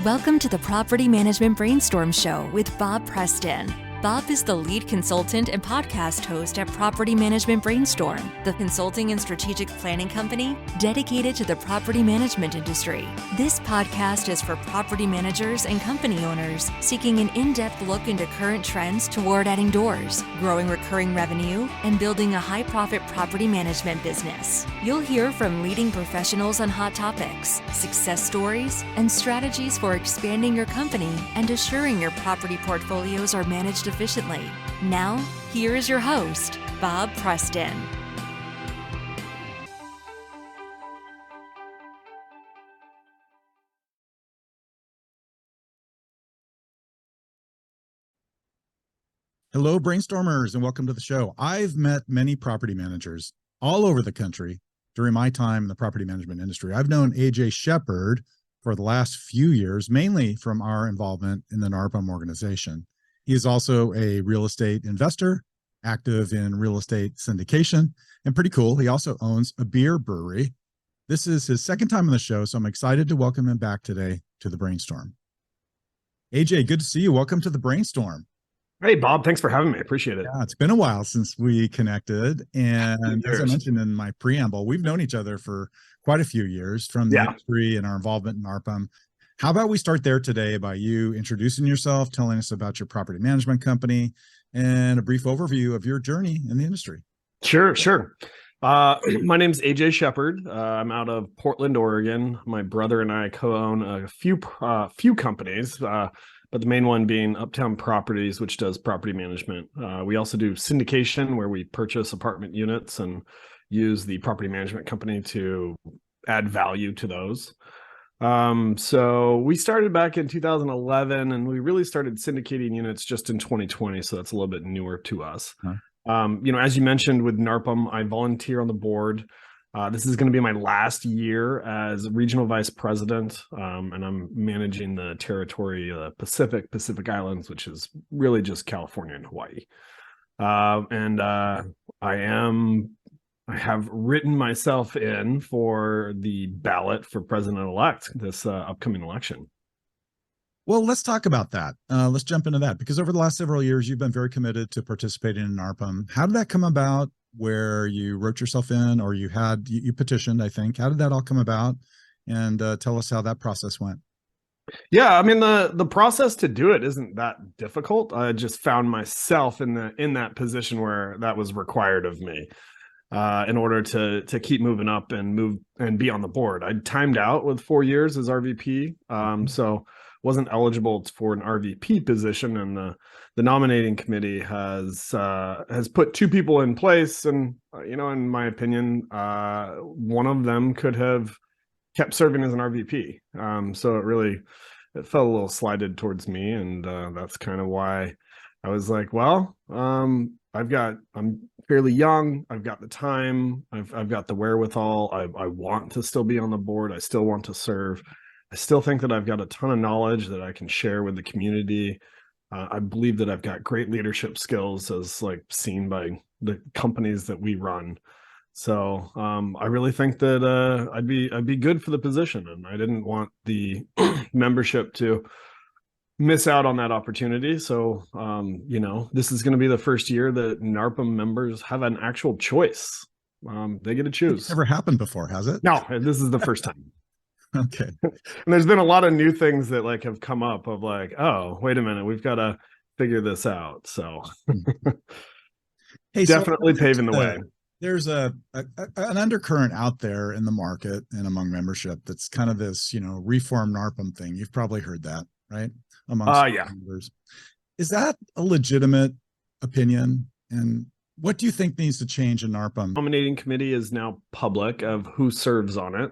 Welcome to the Property Management Brainstorm Show with Bob Preston. Bob is the lead consultant and podcast host at Property Management Brainstorm, the consulting and strategic planning company dedicated to the property management industry. This podcast is for property managers and company owners seeking an in-depth look into current trends toward adding doors, growing recurring revenue, and building a high-profit property management business. You'll hear from leading professionals on hot topics, success stories, and strategies for expanding your company and assuring your property portfolios are managed efficiently. Now, here is your host, Bob Preston. Hello, brainstormers, and welcome to the show. I've met many property managers all over the country during my time in the property management industry. I've known AJ Shepard for the last few years, mainly from our involvement in the NARPM organization. He is also a real estate investor, active in real estate syndication, and pretty cool. He also owns a beer brewery. This is his second time on the show, so I'm excited to welcome him back today to the Brainstorm. AJ, good to see you. Welcome to the Brainstorm. Hey, Bob, thanks for having me. I appreciate it. Yeah, it's been a while since we connected. And as I mentioned in my preamble, we've known each other for quite a few years from the industry and our involvement in NARPM. How about we start there today by you introducing yourself, telling us about your property management company, and a brief overview of your journey in the industry. Sure. My name's AJ Shepard. I'm out of Portland, Oregon. My brother and I co-own a few companies, but the main one being Uptown Properties, which does property management. We also do syndication, where we purchase apartment units and use the property management company to add value to those. So we started back in 2011, and we really started syndicating units just in 2020. So that's a little bit newer to us. As you mentioned with NARPM, I volunteer on the board. This is going to be my last year as regional vice president, and I'm managing the territory, Pacific Islands, which is really just California and Hawaii. I have written myself in for the ballot for president-elect this upcoming election. Well, let's talk about that. Let's jump into that, because over the last several years, you've been very committed to participating in NARPM. How did that come about, where you wrote yourself in, or you petitioned, I think? How did that all come about? And tell us how that process went. Yeah, I mean, the process to do it isn't that difficult. I just found myself in that position where that was required of me. In order to keep moving up and be on the board. I timed out with 4 years as RVP, so wasn't eligible for an RVP position, and the nominating committee has put two people in place, and in my opinion, one of them could have kept serving as an RVP. So it felt a little slighted towards me, and that's kind of why I was like, well, I'm fairly young. I've got the time. I've got the wherewithal. I want to still be on the board. I still want to serve. I still think that I've got a ton of knowledge that I can share with the community. I believe that I've got great leadership skills, as seen by the companies that we run. So I really think that I'd be good for the position, and I didn't want the membership to miss out on that opportunity. So, this is going to be the first year that NARPM members have an actual choice. They get to choose. It's never happened before, has it? No, this is the first time. Okay. And there's been a lot of new things that have come up of oh, wait a minute, we've got to figure this out. So hey, definitely paving the way. There's an undercurrent out there in the market and among membership that's kind of this, reform NARPM thing. You've probably heard that, right? Amongst members. Is that a legitimate opinion? And what do you think needs to change in NARPM? Nominating committee is now public of who serves on it.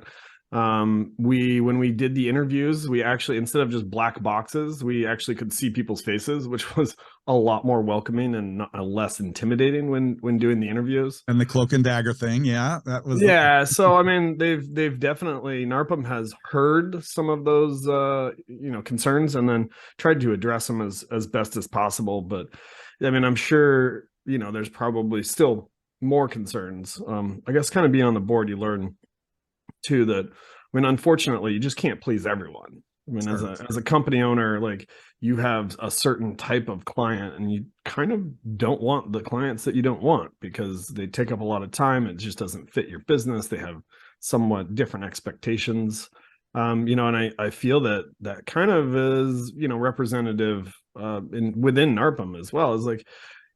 When we did the interviews, we actually, instead of just black boxes, we actually could see people's faces, which was a lot more welcoming and less intimidating when doing the interviews. And the cloak and dagger thing, that was So I mean, they've definitely, NARPM has heard some of those concerns and then tried to address them as best as possible. But I mean, I'm sure there's probably still more concerns. I guess kind of being on the board, you learn too that unfortunately you just can't please everyone. I mean, Sure. as a company owner, like you have a certain type of client and you kind of don't want the clients that you don't want because they take up a lot of time. It just doesn't fit your business. They have somewhat different expectations. And I feel that kind of is, representative within NARPM as well. Is like,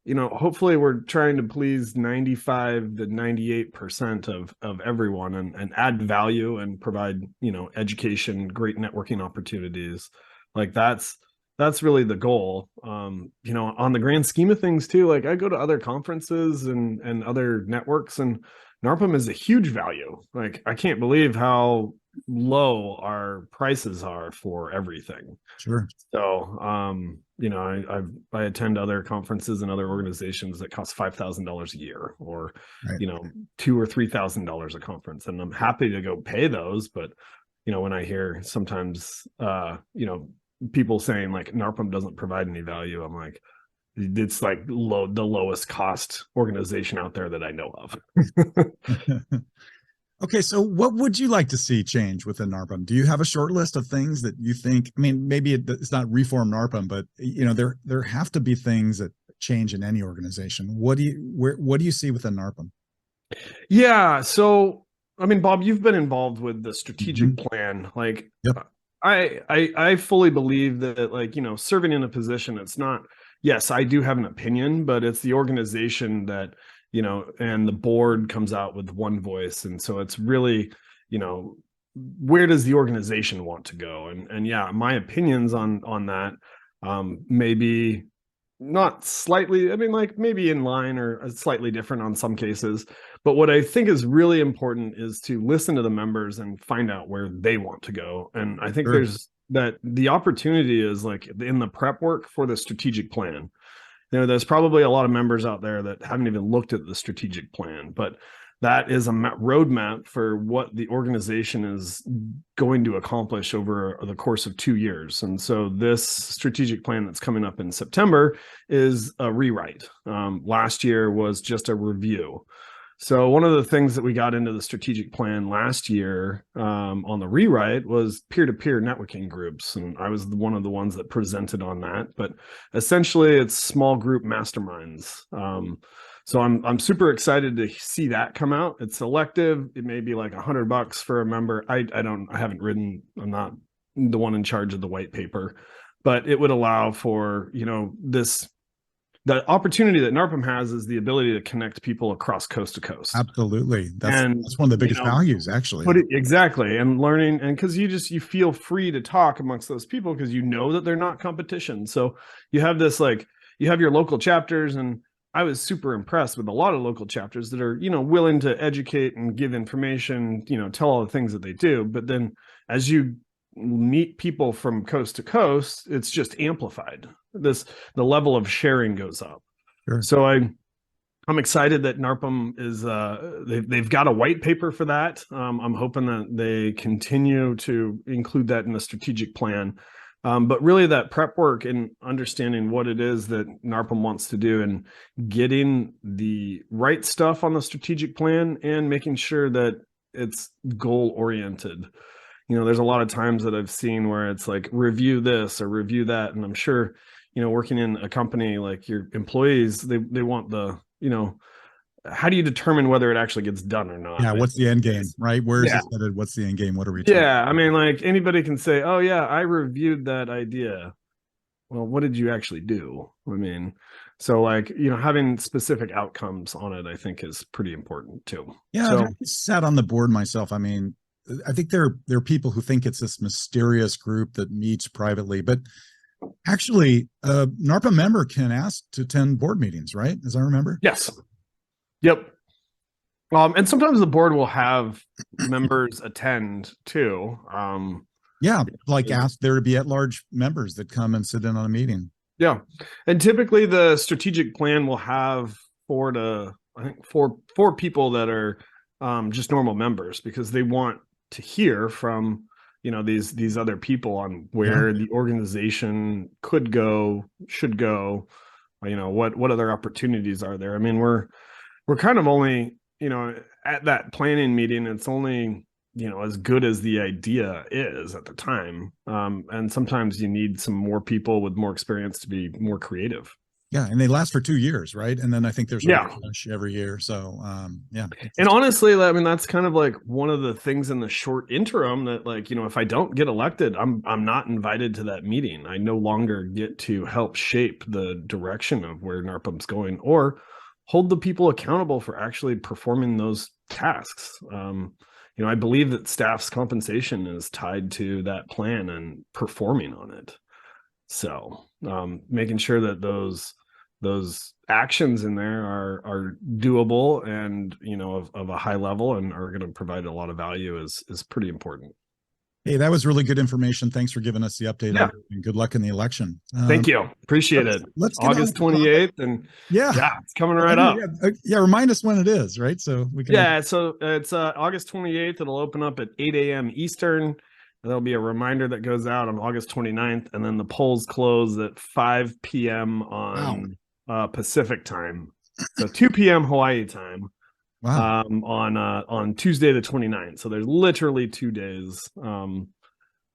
hopefully we're trying to please 95 to 98% of everyone and add value and provide, education, great networking opportunities. Like that's really the goal. On the grand scheme of things too, like I go to other conferences and other networks, and NARPM is a huge value. Like I can't believe how low our prices are for everything. Sure. So, I attend other conferences and other organizations that cost $5,000 a year, or Right. $2,000 or $3,000 a conference, and I'm happy to go pay those. But when I hear sometimes, people saying like NARPM doesn't provide any value, I'm like, it's like the lowest cost organization out there that I know of. Okay, so what would you like to see change within NARPM? Do you have a short list of things that you think? I mean, maybe it's not reform NARPM, but there have to be things that change in any organization. What do you see within NARPM? Yeah, so I mean, Bob, you've been involved with the strategic plan. Like, Yep. I fully believe that, like, serving in a position, it's not. Yes, I do have an opinion, but it's the organization that and the board comes out with one voice. And so it's really, where does the organization want to go? And yeah, my opinions on that maybe not slightly, I mean, like maybe in line or slightly different on some cases. But what I think is really important is to listen to the members and find out where they want to go. And I think Sure. the opportunity is like in the prep work for the strategic plan. There's probably a lot of members out there that haven't even looked at the strategic plan, but that is a roadmap for what the organization is going to accomplish over the course of 2 years. And so this strategic plan that's coming up in September is a rewrite. Last year was just a review. So one of the things that we got into the strategic plan last year on the rewrite was peer-to-peer networking groups. And I was one of the ones that presented on that. But essentially, it's small group masterminds. So I'm super excited to see that come out. It's elective. It may be like $100 for a member. I haven't written. I'm not the one in charge of the white paper, but it would allow for the opportunity that NARPM has is the ability to connect people across coast to coast. Absolutely. That's one of the biggest values, actually. Exactly. And learning, and because you feel free to talk amongst those people because that they're not competition. So you have this, like, you have your local chapters, and I was super impressed with a lot of local chapters that are, willing to educate and give information, tell all the things that they do. But then as you meet people from coast to coast, it's just amplified. The level of sharing goes up. Sure. So I'm excited that NARPM is they've got a white paper for that. I'm hoping that they continue to include that in the strategic plan. But really that prep work and understanding what it is that NARPM wants to do and getting the right stuff on the strategic plan and making sure that it's goal oriented. There's a lot of times that I've seen where it's like review this or review that. And I'm sure, working in a company, like your employees, they want how do you determine whether it actually gets done or not? Yeah. What's the end game, right? Where is it headed? What's the end game? What are we trying? Yeah. I mean, like anybody can say, oh yeah, I reviewed that idea. Well, what did you actually do? I mean, so like, having specific outcomes on it, I think is pretty important too. Yeah. So, I sat on the board myself. I mean, I think there are people who think it's this mysterious group that meets privately, but actually, a NARPM member can ask to attend board meetings, right? As I remember. Yes. Yep. And sometimes the board will have members attend too. Yeah, like ask there to be at-large members that come and sit in on a meeting. Yeah, and typically the strategic plan will have four people that are just normal members because they want to hear from these other people on where the organization could go, should go, what other opportunities are there. I mean, we're kind of only at that planning meeting, it's only as good as the idea is at the time. And sometimes you need some more people with more experience to be more creative. Yeah, and they last for 2 years, right? And then I think there's a refresh every year. So yeah. And honestly, I mean, that's kind of like one of the things in the short interim that, like, if I don't get elected, I'm not invited to that meeting. I no longer get to help shape the direction of where NARPM's going or hold the people accountable for actually performing those tasks. I believe that staff's compensation is tied to that plan and performing on it. So making sure that those actions in there are doable and of a high level and are going to provide a lot of value is pretty important. Hey, that was really good information. Thanks for giving us the update. Yeah. And good luck in the election. Thank you. Appreciate it. Let's August 28th, and it's coming right up. Yeah, remind us when it is, right? So we can. So it's August 28th. It'll open up at 8 a.m. Eastern. There'll be a reminder that goes out on August 29th, and then the polls close at 5 p.m. on Pacific time, so 2 p.m. Hawaii time. Wow. On Tuesday the 29th. So there's literally 2 days.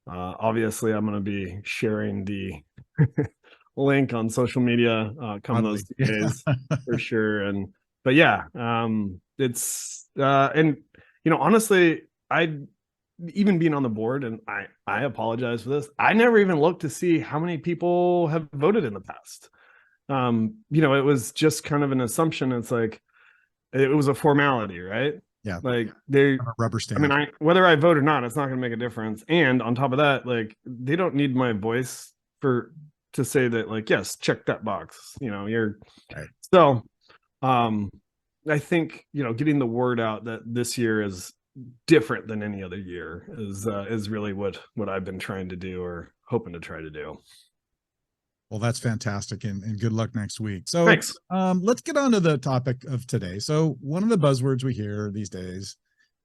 Obviously, I'm going to be sharing the link on social media come those days for sure. But it's and honestly, even being on the board, and I apologize for this, I never even looked to see how many people have voted in the past. It was just kind of an assumption. It's like it was a formality, right? Yeah. Like they rubber stamp. I mean, whether I vote or not, it's not going to make a difference. And on top of that, like they don't need my voice to say that, like, yes, check that box. You're right. So I think getting the word out that this year is different than any other year is really what I've been trying to do or hoping to try to do. Well, that's fantastic, and good luck next week. So thanks. Let's get on to the topic of today. So one of the buzzwords we hear these days,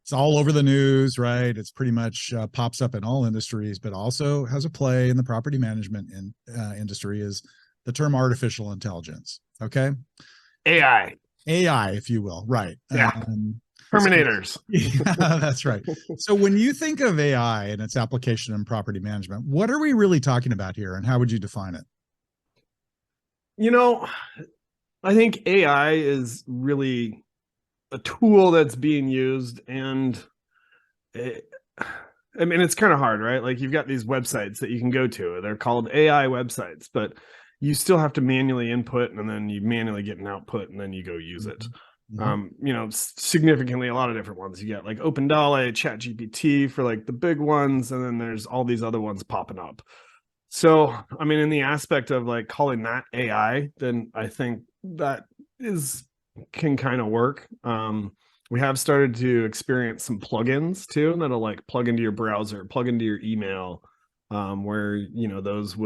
it's all over the news, right? It's pretty much pops up in all industries, but also has a play in the property management industry, is the term artificial intelligence. Okay. AI, if you will. Right. Yeah. Terminators. Yeah, that's right. So when you think of AI and its application in property management, what are we really talking about here, and how would you define it? I think AI is really a tool that's being used, and it's kind of hard, right? Like you've got these websites that you can go to. They're called AI websites, but you still have to manually input, and then you manually get an output, and then you go use it. Mm-hmm. Significantly a lot of different ones. You get like OpenDALL-E, ChatGPT for like the big ones, and then there's all these other ones popping up. So, in the aspect of like calling that AI, then I think that can kind of work. We have started to experience some plugins too that'll like plug into your browser, plug into your email, where those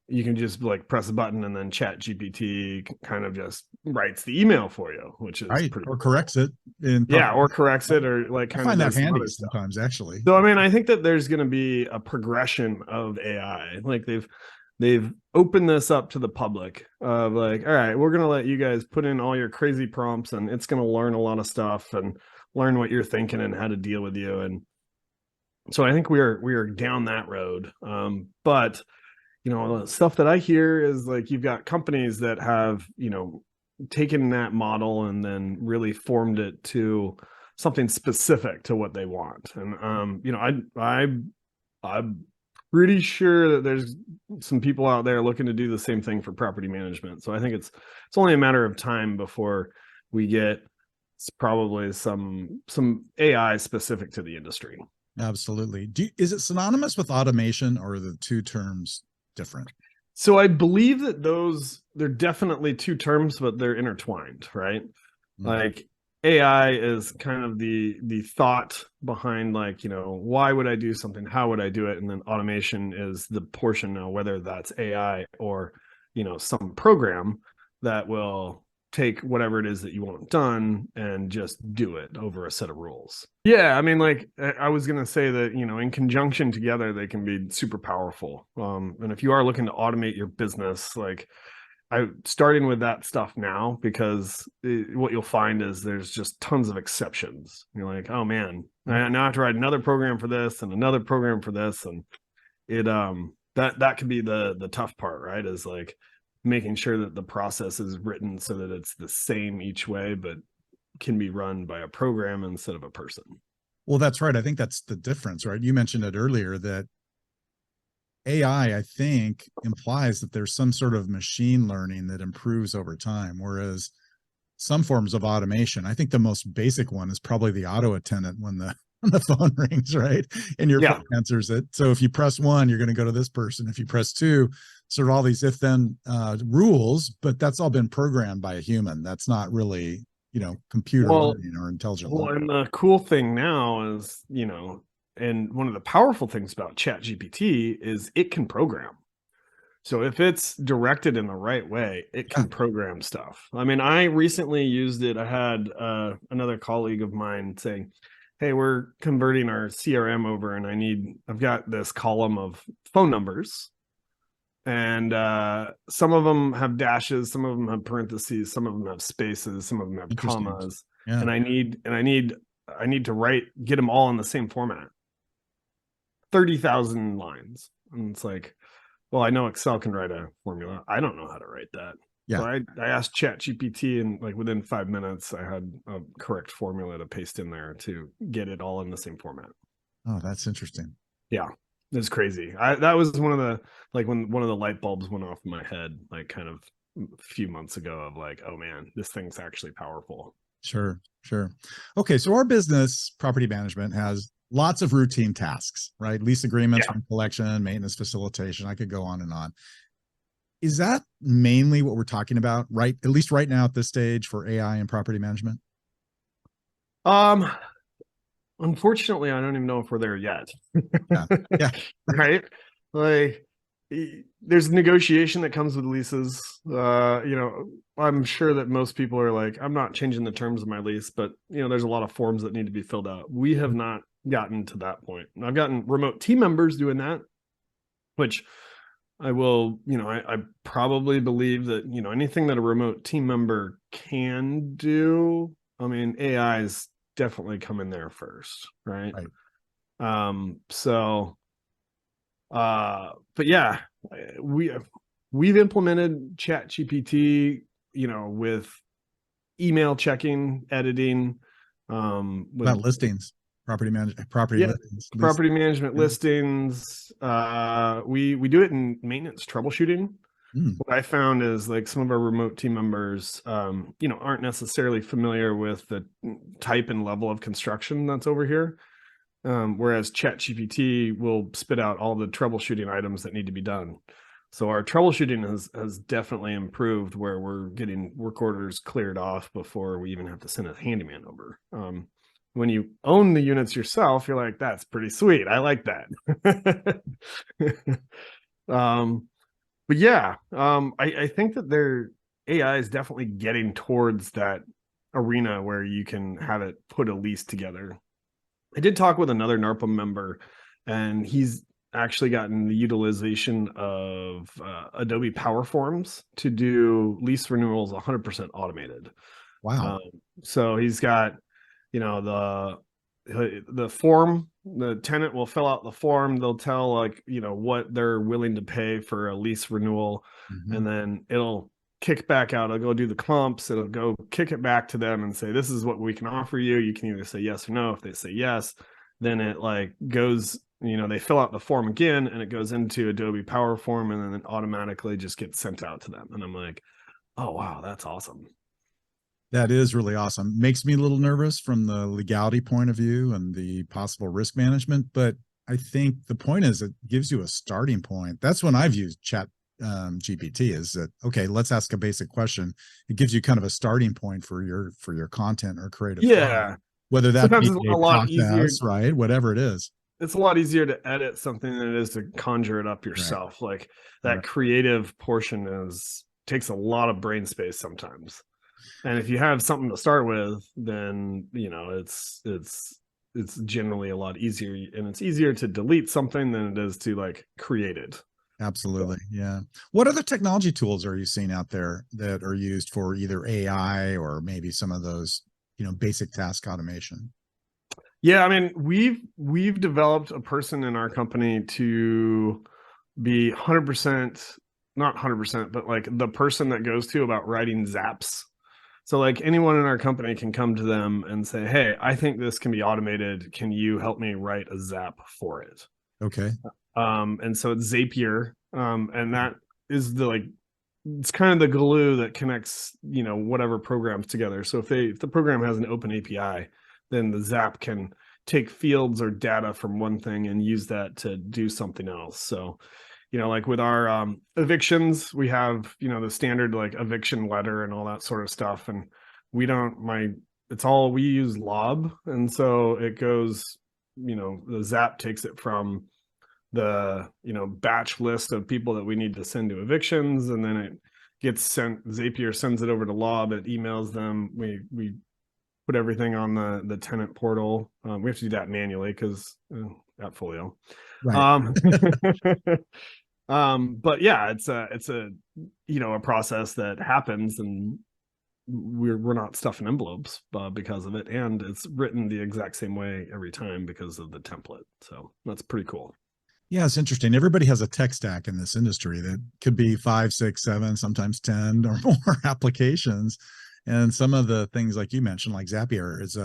you can just like press a button and then ChatGPT kind of just writes the email for you, which is right, pretty or cool. Corrects it. Or corrects it, or like I find that handy sometimes, actually. So I think that there's going to be a progression of AI. Like they've opened this up to the public of like, all right, we're going to let you guys put in all your crazy prompts, and it's going to learn a lot of stuff and learn what you're thinking and how to deal with you. And so I think we are down that road. But the stuff that I hear is like you've got companies that have, taken that model and then really formed it to something specific to what they want. And, I'm pretty sure that there's some people out there looking to do the same thing for property management. So I think it's only a matter of time before we get probably some AI specific to the industry. Absolutely. Is it synonymous with automation, or are the two terms different? So I believe that they're definitely two terms, but they're intertwined, right? Mm-hmm. Like AI is kind of the thought behind like, why would I do something? How would I do it? And then automation is the portion now, whether that's AI or, some program that will take whatever it is that you want done and just do it over a set of rules. Yeah, like I was going to say that, in conjunction together, they can be super powerful. And if you are looking to automate your business, like starting with that stuff now, because what you'll find is there's just tons of exceptions. You're like, oh man, I now have to write another program for this and another program for this, and it that could be the tough part, right? Is like making sure that the process is written so that it's the same each way, but can be run by a program instead of a person. Well, that's right. I think that's the difference, right? You mentioned it earlier that AI, I think, implies that there's some sort of machine learning that improves over time, whereas some forms of automation, I think the most basic one is probably the auto attendant when the phone rings, right? And your phone answers it. So if you press 1, you're going to go to this person. If you press 2, sort of all these if-then rules, but that's all been programmed by a human. That's not really, computer learning or intelligent learning. And the cool thing now is, and one of the powerful things about ChatGPT is it can program. So if it's directed in the right way, it can program stuff. I mean, I recently used it. I had another colleague of mine saying, hey, we're converting our CRM over, and I've got this column of phone numbers, and some of them have dashes, some of them have parentheses, some of them have spaces, some of them have commas, and I need to get them all in the same format. 30,000 lines. And it's like, well, I know Excel can write a formula. I don't know how to write that. Yeah. So I asked ChatGPT, and like within 5 minutes, I had a correct formula to paste in there to get it all in the same format. Oh, that's interesting. Yeah, it's crazy. That was one of the, like, when one of the light bulbs went off in my head, like kind of a few months ago, of like, oh man, this thing's actually powerful. Sure. Okay, so our business, property management, has lots of routine tasks, right? Lease agreements, rent collection, maintenance, facilitation. I could go on and on. Is that mainly what we're talking about, right? At least right now at this stage for AI and property management? Unfortunately, I don't even know if we're there yet. Yeah. Right? Like, there's negotiation that comes with leases. I'm sure that most people are like, I'm not changing the terms of my lease, but there's a lot of forms that need to be filled out. We have not gotten to that point. I've gotten remote team members doing that, which I will, I probably believe that, anything that a remote team member can do, I mean, AI is definitely coming there first, right? But yeah, we've implemented ChatGPT, with email checking, editing, about listings, property management listings. We do it in maintenance troubleshooting. What I found is, like, some of our remote team members, aren't necessarily familiar with the type and level of construction that's over here. Whereas ChatGPT will spit out all the troubleshooting items that need to be done. So our troubleshooting has definitely improved, where we're getting work orders cleared off before we even have to send a handyman over. When you own the units yourself, you're like, that's pretty sweet. I like that. But yeah, I think that AI is definitely getting towards that arena where you can have it put a lease together. I did talk with another NARPM member, and he's actually gotten the utilization of Adobe Power Forms to do lease renewals 100% automated. Wow. So he's got, the form, the tenant will fill out the form. They'll tell, like, what they're willing to pay for a lease renewal. And then it'll kick back out. I'll go do the clumps. It'll go kick it back to them and say, this is what we can offer you. You can either say yes or no. If they say yes, then it goes, they fill out the form again, and it goes into Adobe Power Form, and then it automatically just gets sent out to them. And I'm like, oh, wow, that's awesome. That is really awesome. Makes me a little nervous from the legality point of view and the possible risk management. But I think the point is, it gives you a starting point. That's when I've used GPT, is that, okay, let's ask a basic question. It gives you kind of a starting point for your content or creative. Yeah. Whether that be a lot easier, right? Whatever it is. It's a lot easier to edit something than it is to conjure it up yourself. Like, that creative portion takes a lot of brain space sometimes. And if you have something to start with, then, it's generally a lot easier, and it's easier to delete something than it is to, like, create it. Absolutely. Yeah. What other technology tools are you seeing out there that are used for either AI or maybe some of those, basic task automation? Yeah, I mean, we've developed a person in our company to be 100%, not 100%, but like the person that goes to about writing zaps. So like anyone in our company can come to them and say, "Hey, I think this can be automated. Can you help me write a zap for it?" Okay. And so it's Zapier, and that is it's kind of the glue that connects, whatever programs together. So if the program has an open API, then the Zap can take fields or data from one thing and use that to do something else. So, like with our evictions, we have, the standard like eviction letter and all that sort of stuff. And we use Lob. And so it goes, the Zap takes it from the batch list of people that we need to send to evictions, and then it gets sent. Zapier sends it over to Lob, it emails them, we put everything on the tenant portal. We have to do that manually because Appfolio, Right. but yeah, it's a process that happens, and we're not stuffing envelopes because of it, and it's written the exact same way every time because of the template. So that's pretty cool. Yeah, it's interesting. Everybody has a tech stack in this industry that could be 5, 6, 7, sometimes 10 or more applications. And some of the things like you mentioned, like Zapier, is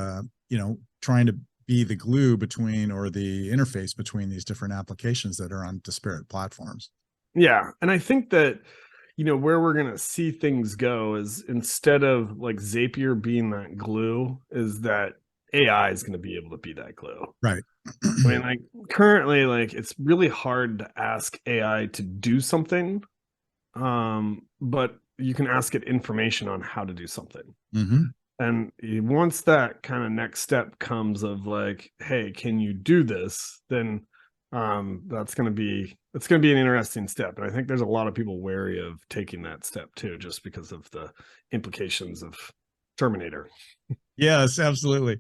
trying to be the glue between, or the interface between, these different applications that are on disparate platforms. Yeah, and I think that where we're going to see things go is, instead of like Zapier being that glue, is that AI is going to be able to be that glue. Right. I mean, like currently, like it's really hard to ask AI to do something, but you can ask it information on how to do something. Mm-hmm. And once that kind of next step comes of like, "Hey, can you do this?" Then it's going to be an interesting step. And I think there's a lot of people wary of taking that step too, just because of the implications of Terminator. Yes, absolutely.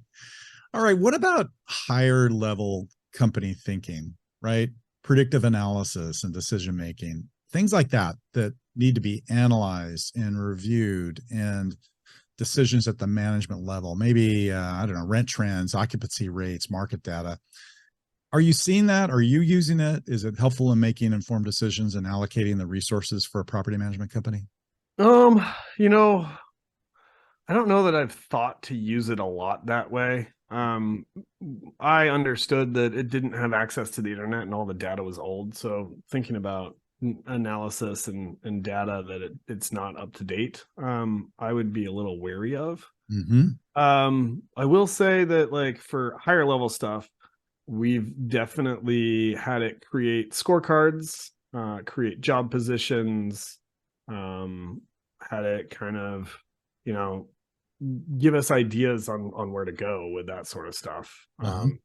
All right. What about higher level company thinking, right? Predictive analysis and decision making, things like that need to be analyzed and reviewed, and decisions at the management level, maybe, I don't know, rent trends, occupancy rates, market data. Are you seeing that? Are you using it? Is it helpful in making informed decisions and allocating the resources for a property management company? You know, I don't know that I've thought to use it a lot that way. I understood that it didn't have access to the internet and all the data was old. So thinking about analysis and data that it's not up to date, I would be a little wary of. Mm-hmm. I will say that like for higher level stuff, we've definitely had it create scorecards, create job positions, had it kind of, give us ideas on where to go with that sort of stuff.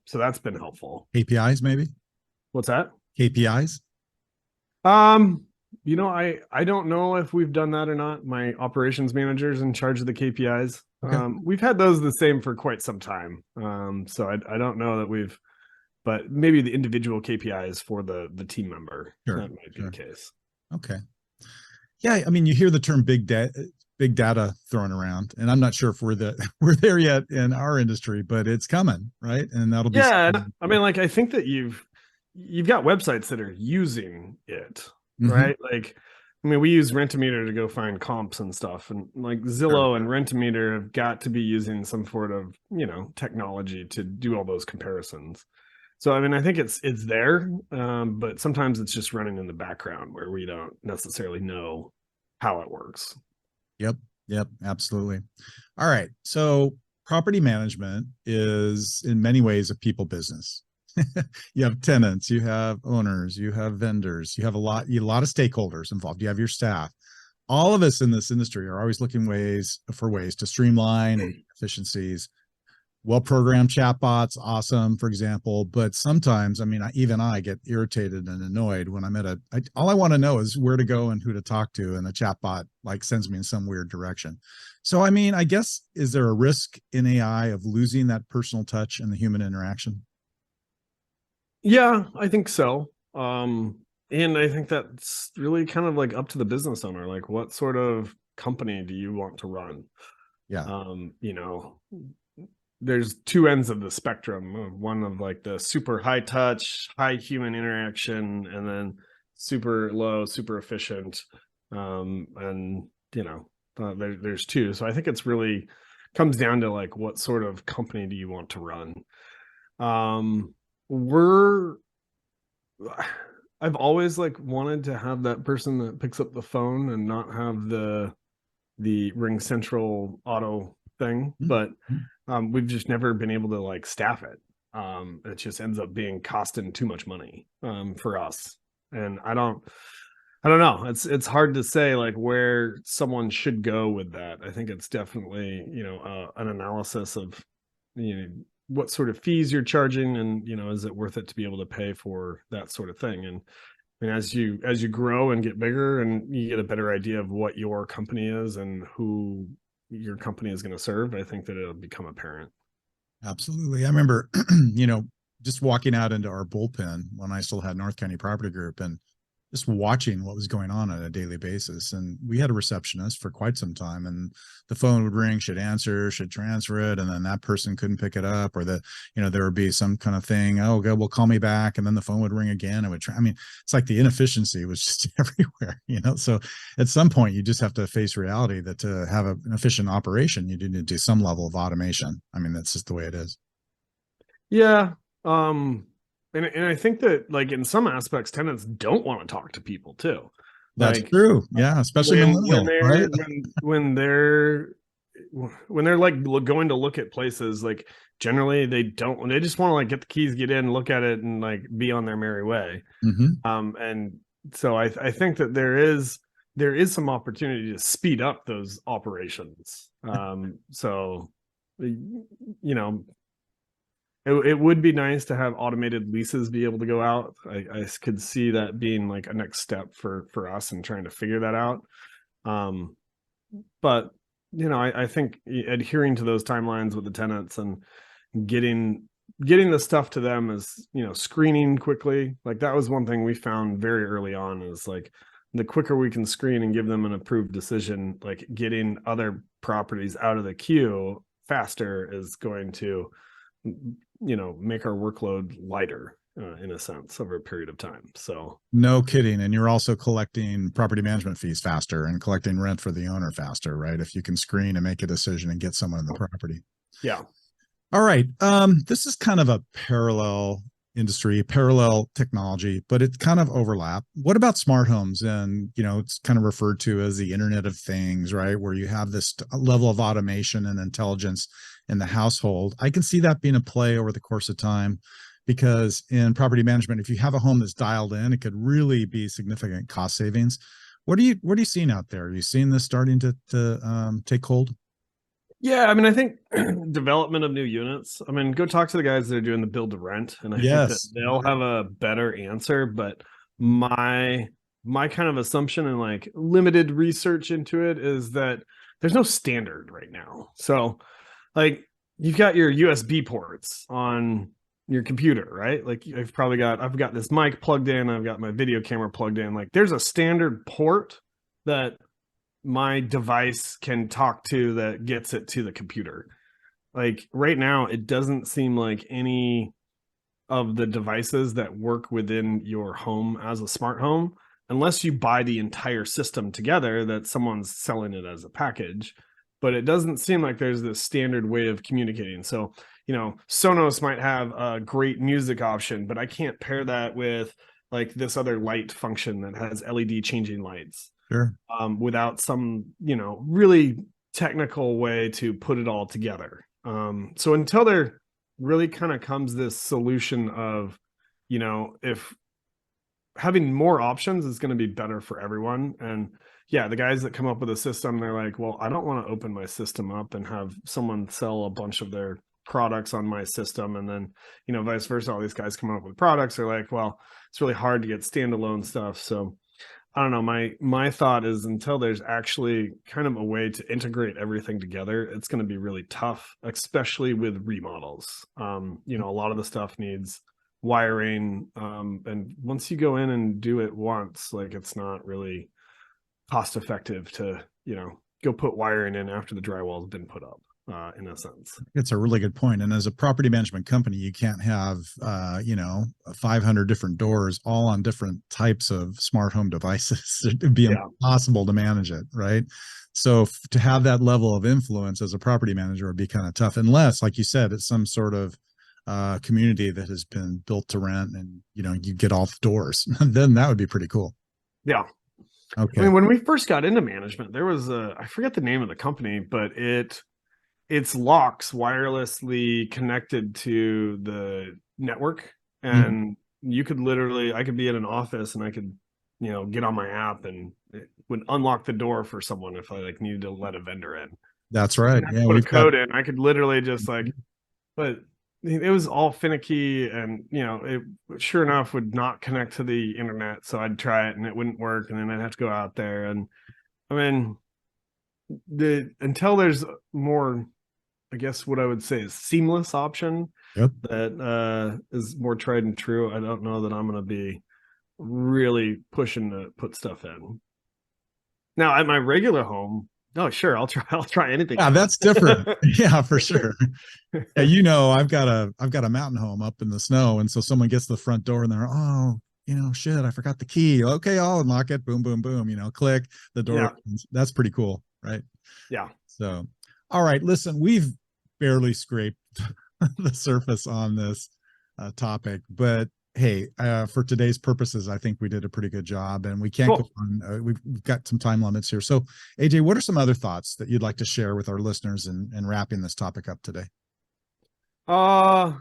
So that's been helpful. KPIs, maybe? What's that? KPIs? I don't know if we've done that or not. My operations manager's in charge of the KPIs. Okay. We've had those the same for quite some time. So I don't know that but maybe the individual KPIs for the team member. Sure, That might be the case. Okay. Yeah, I mean, you hear the term big data thrown around, and I'm not sure if we're there yet in our industry, but it's coming, right? And that'll be I mean, like I think that you've got websites that are using it, right? Like, I mean, we use Rent-A-Meter to go find comps and stuff, and like Zillow and Rent-A-Meter have got to be using some sort of technology to do all those comparisons. So I mean, I think it's there, but sometimes it's just running in the background where we don't necessarily know how it works. Yep, absolutely. All right. So property management is in many ways a people business. You have tenants, you have owners, you have vendors, you have a lot of stakeholders involved. You have your staff. All of us in this industry are always looking for ways to streamline and efficiencies. Well-programmed chatbots, awesome, for example. But sometimes, I mean, even I get irritated and annoyed when I'm all I want to know is where to go and who to talk to, and the chatbot like sends me in some weird direction. So, I mean, I guess, is there a risk in AI of losing that personal touch and the human interaction? Yeah, I think so. And I think that's really kind of like up to the business owner. Like, what sort of company do you want to run? Yeah. You know, there's two ends of the spectrum. One of like the super high touch, high human interaction, and then super low, super efficient. And you know, there's two. So I think it's really comes down to like, what sort of company do you want to run? We're I've always like wanted to have that person that picks up the phone and not have the Ring Central auto thing, but we've just never been able to like staff it. It just ends up being costing too much money for us, and I don't know. It's hard to say like where someone should go with that. I think it's definitely, you know, an analysis of, you know, what sort of fees you're charging, and, you know, is it worth it to be able to pay for that sort of thing? And as you grow and get bigger and you get a better idea of what your company is and who your company is going to serve, I think that it'll become apparent. Absolutely. I remember, you know, just walking out into our bullpen when I still had North County Property Group and just watching what was going on a daily basis. And we had a receptionist for quite some time, and the phone would ring, she'd answer, she'd transfer it, and then that person couldn't pick it up, or you know, there would be some kind of thing, oh God, well, call me back, and then the phone would ring again. It would I mean, it's like the inefficiency was just everywhere, you know. So at some point you just have to face reality that to have an efficient operation, you need to do some level of automation. I mean, that's just the way it is. Yeah. And I think that like in some aspects, tenants don't want to talk to people too. That's Like, true. Yeah, especially millennials, right? when they're like going to look at places, like generally they just want to like get the keys, get in, look at it, and like be on their merry way. And so I think that there is some opportunity to speed up those operations. So, you know, it would be nice to have automated leases be able to go out. I could see that being like a next step for us and trying to figure that out. But you know, I think adhering to those timelines with the tenants and getting the stuff to them is, you know, screening quickly. Like that was one thing we found very early on, is like the quicker we can screen and give them an approved decision, like getting other properties out of the queue faster is going to, you know, make our workload lighter in a sense over a period of time. So no kidding. And you're also collecting property management fees faster and collecting rent for the owner faster, right? If you can screen and make a decision and get someone in the property. Yeah. All right. This is kind of a parallel industry, parallel technology, but it kind of overlap. What about smart homes? And, you know, it's kind of referred to as the Internet of Things, right? Where you have this level of automation and intelligence in the household. I can see that being a play over the course of time, because in property management, if you have a home that's dialed in, it could really be significant cost savings. What are you seeing out there? Are you seeing this starting to take hold? Yeah, I mean, I think development of new units. I mean, go talk to the guys that are doing the build to rent, and I think that they'll have a better answer. But my kind of assumption and like limited research into it is that there's no standard right now. So, like, you've got your USB ports on your computer, right? Like, I've got this mic plugged in, I've got my video camera plugged in. Like, there's a standard port that my device can talk to that gets it to the computer. Like right now, it doesn't seem like any of the devices that work within your home as a smart home, unless you buy the entire system together, that someone's selling it as a package. But it doesn't seem like there's this standard way of communicating. So, you know, Sonos might have a great music option, but I can't pair that with like this other light function that has LED changing lights. Sure. Without some, you know, really technical way to put it all together. So until there really kind of comes this solution of, you know, if having more options is going to be better for everyone. And yeah, the guys that come up with a system, they're like, well, I don't want to open my system up and have someone sell a bunch of their products on my system. And then, you know, vice versa, all these guys come up with products are like, well, it's really hard to get standalone stuff. So I don't know. My thought is until there's actually kind of a way to integrate everything together, it's going to be really tough, especially with remodels. You know, a lot of the stuff needs wiring. And once you go in and do it once, like it's not really cost effective to, go put wiring in after the drywall has been put up, in a sense. It's a really good point. And as a property management company, you can't have, 500 different doors all on different types of smart home devices. It'd be impossible to manage it, right? So to have that level of influence as a property manager would be kind of tough, unless, like you said, it's some sort of community that has been built to rent and, you get all the doors. Then that would be pretty cool. Yeah. Okay. I mean, when we first got into management, there was I forget the name of the company, but it's locks wirelessly connected to the network. And you could I could be in an office and I could, get on my app and it would unlock the door for someone if I needed to let a vendor in. That's right. Yeah, put a code in. I could literally just but it was all finicky, and it sure enough would not connect to the internet. So I'd try it and it wouldn't work, and then I'd have to go out there. And I mean, until there's more, I guess what I would say is seamless option that is more tried and true, I don't know that I'm going to be really pushing to put stuff in. Now at my regular home, oh sure, I'll try anything. Yeah, that's different. Yeah, for sure. Yeah, I've got a mountain home up in the snow, and so someone gets to the front door and they're, oh, shit, I forgot the key. Okay, I'll unlock it. Boom, boom, boom. Click the door. Yeah. That's pretty cool, right? Yeah. So, all right, listen, we've barely scraped the surface on this topic, but hey, for today's purposes, I think we did a pretty good job, and we can't go on. We've got some time limits here. So, AJ, what are some other thoughts that you'd like to share with our listeners in wrapping this topic up today? Yeah,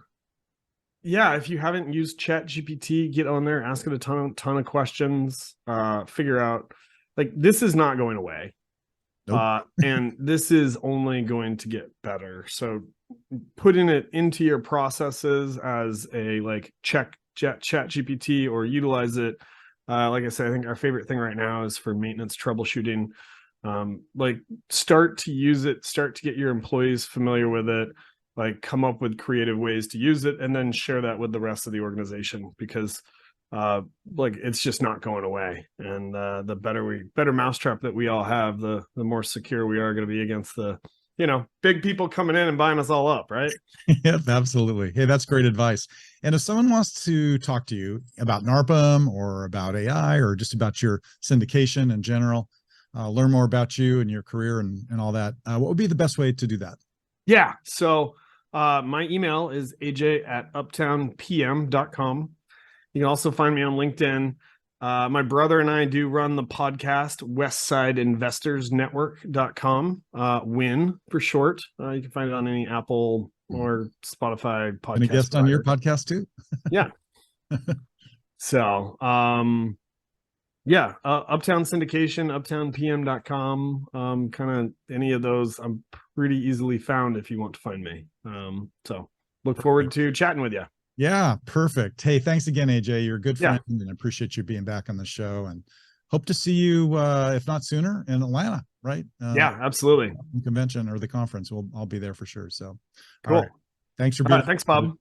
if you haven't used ChatGPT, get on there, ask it a ton of questions, figure out, this is not going away. Nope. And this is only going to get better. So putting it into your processes as a check ChatGPT or utilize it. Like I said, I think our favorite thing right now is for maintenance troubleshooting. Start to use it, start to get your employees familiar with it, come up with creative ways to use it, and then share that with the rest of the organization, because it's just not going away. And the better mousetrap that we all have, the more secure we are going to be against the big people coming in and buying us all up, right? Yep, absolutely. Hey, that's great advice. And if someone wants to talk to you about NARPM or about AI or just about your syndication in general, learn more about you and your career and all that, what would be the best way to do that? Yeah. So my email is aj@uptownpm.com. You can also find me on LinkedIn. My brother and I do run the podcast, westsideinvestorsnetwork.com, WIN for short. You can find it on any Apple or Spotify podcast. And a guest on your podcast too? Yeah. So, Uptown syndication, uptownpm.com, kind of any of those. I'm pretty easily found if you want to find me. So look forward to chatting with you. Yeah, perfect. Hey, thanks again, AJ. You're a good friend, and I appreciate you being back on the show, and hope to see you, if not sooner, in Atlanta, right? Yeah, absolutely. The convention or the conference. I'll be there for sure. So, cool. All right. Thanks for being. Thanks, Bob.